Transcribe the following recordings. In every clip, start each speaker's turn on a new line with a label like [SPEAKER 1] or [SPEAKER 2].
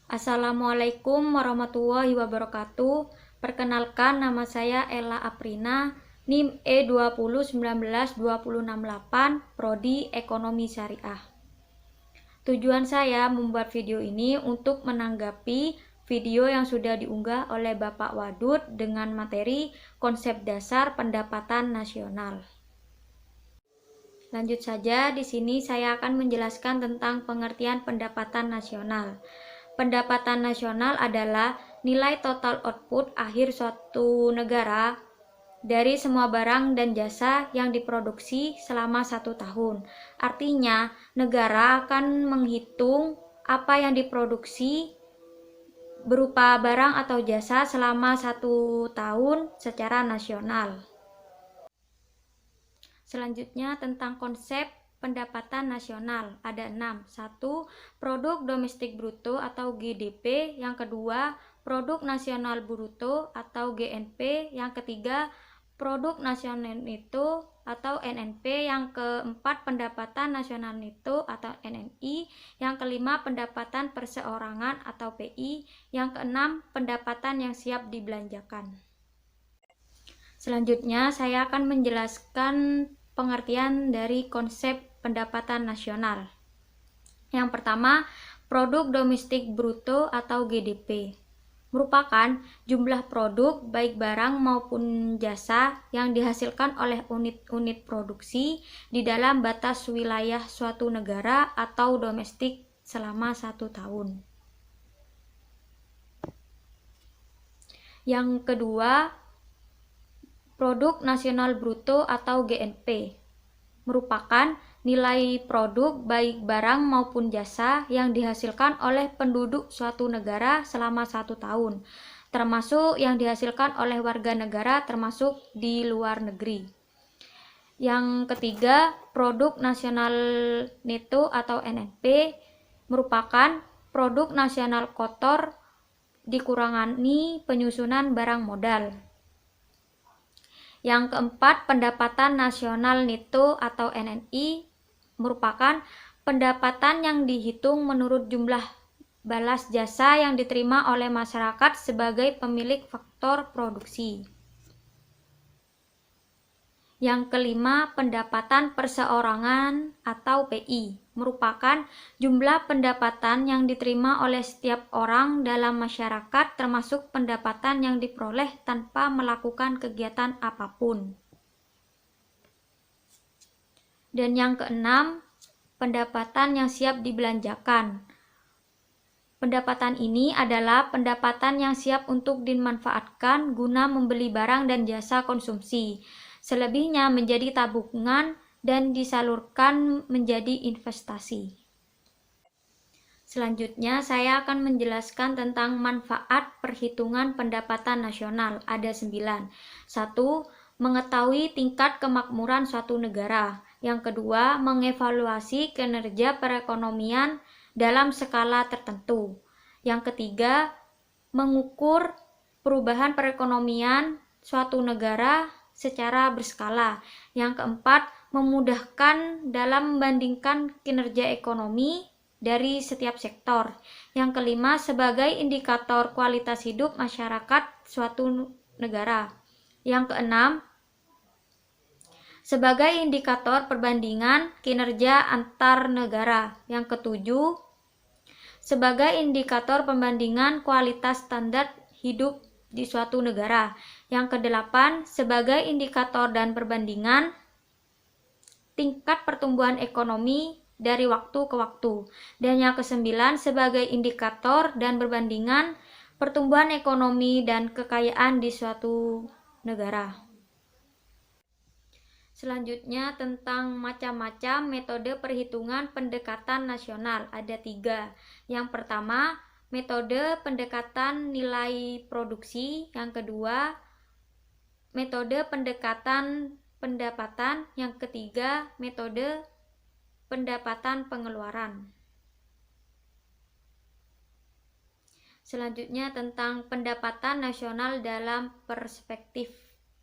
[SPEAKER 1] Assalamualaikum warahmatullahi wabarakatuh. Perkenalkan, nama saya Ella Aprina, NIM E20192068, Prodi Ekonomi Syariah. Tujuan saya membuat video ini untuk menanggapi video yang sudah diunggah oleh Bapak Wadud dengan materi konsep dasar pendapatan nasional. Lanjut saja, di sini saya akan menjelaskan tentang pengertian pendapatan nasional. Pendapatan nasional adalah nilai total output akhir suatu negara dari semua barang dan jasa yang diproduksi selama 1 tahun. Artinya, negara akan menghitung apa yang diproduksi berupa barang atau jasa selama 1 tahun secara nasional. Selanjutnya tentang konsep pendapatan nasional ada 6. 1. Produk domestik bruto atau GDP. Yang kedua, produk nasional bruto atau GNP. Yang ketiga, produk nasional neto atau NNP. Yang keempat, pendapatan nasional neto atau NNI. Yang kelima, pendapatan perseorangan atau PI. Yang keenam, pendapatan yang siap dibelanjakan. Selanjutnya, saya akan menjelaskan pengertian dari konsep pendapatan nasional. Yang pertama, produk domestik bruto atau GDP merupakan jumlah produk baik barang maupun jasa yang dihasilkan oleh unit-unit produksi di dalam batas wilayah suatu negara atau domestik selama 1 tahun. Yang kedua, produk nasional bruto atau GNP merupakan nilai produk baik barang maupun jasa yang dihasilkan oleh penduduk suatu negara selama 1 tahun, termasuk yang dihasilkan oleh warga negara termasuk di luar negeri. Yang ketiga, produk nasional neto atau NNP merupakan produk nasional kotor dikurangani penyusunan barang modal. Yang keempat, pendapatan nasional neto atau NNI merupakan pendapatan yang dihitung menurut jumlah balas jasa yang diterima oleh masyarakat sebagai pemilik faktor produksi. Yang kelima, pendapatan perseorangan atau PI merupakan jumlah pendapatan yang diterima oleh setiap orang dalam masyarakat termasuk pendapatan yang diperoleh tanpa melakukan kegiatan apapun. Dan yang keenam, pendapatan yang siap dibelanjakan. Pendapatan ini adalah pendapatan yang siap untuk dimanfaatkan guna membeli barang dan jasa konsumsi. Selebihnya menjadi tabungan dan disalurkan menjadi investasi. Selanjutnya, saya akan menjelaskan tentang manfaat perhitungan pendapatan nasional. Ada 9. 1. Mengetahui tingkat kemakmuran suatu negara. Yang kedua, mengevaluasi kinerja perekonomian dalam skala tertentu. Yang ketiga, mengukur perubahan perekonomian suatu negara secara berskala. Yang keempat, memudahkan dalam membandingkan kinerja ekonomi dari setiap sektor. Yang kelima, sebagai indikator kualitas hidup masyarakat suatu negara. Yang keenam, sebagai indikator perbandingan kinerja antar negara. Yang ketujuh, sebagai indikator pembandingan kualitas standar hidup di suatu negara. Yang kedelapan, sebagai indikator dan perbandingan tingkat pertumbuhan ekonomi dari waktu ke waktu. Dan yang kesembilan, sebagai indikator dan perbandingan pertumbuhan ekonomi dan kekayaan di suatu negara. Selanjutnya tentang macam-macam metode perhitungan pendekatan nasional. Ada 3. Yang pertama, metode pendekatan nilai produksi. Yang kedua, metode pendekatan pendapatan. Yang ketiga, metode pendapatan pengeluaran. Selanjutnya tentang pendapatan nasional dalam perspektif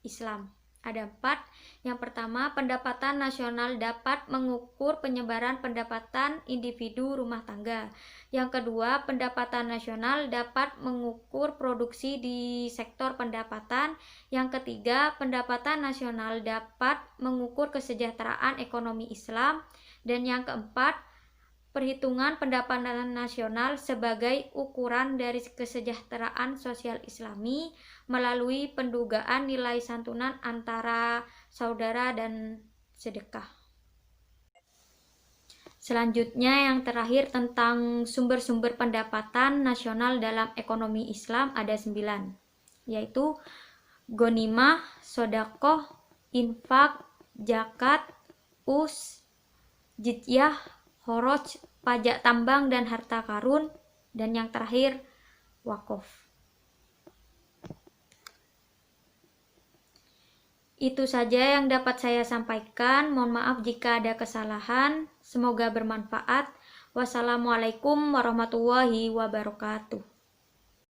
[SPEAKER 1] Islam. Ada 4. Yang pertama, pendapatan nasional dapat mengukur penyebaran pendapatan individu rumah tangga. Yang kedua, pendapatan nasional dapat mengukur produksi di sektor pendapatan. Yang ketiga, pendapatan nasional dapat mengukur kesejahteraan ekonomi Islam. Dan yang keempat, perhitungan pendapatan nasional sebagai ukuran dari kesejahteraan sosial Islami melalui pendugaan nilai santunan antara saudara dan sedekah. Selanjutnya yang terakhir tentang sumber-sumber pendapatan nasional dalam ekonomi Islam ada 9, yaitu ghanimah, sedekah, infak, zakat, jizyah, kharaj, pajak tambang dan harta karun, dan yang terakhir wakaf. Itu saja yang dapat saya sampaikan. Mohon maaf jika ada kesalahan. Semoga bermanfaat. Wassalamualaikum warahmatullahi wabarakatuh.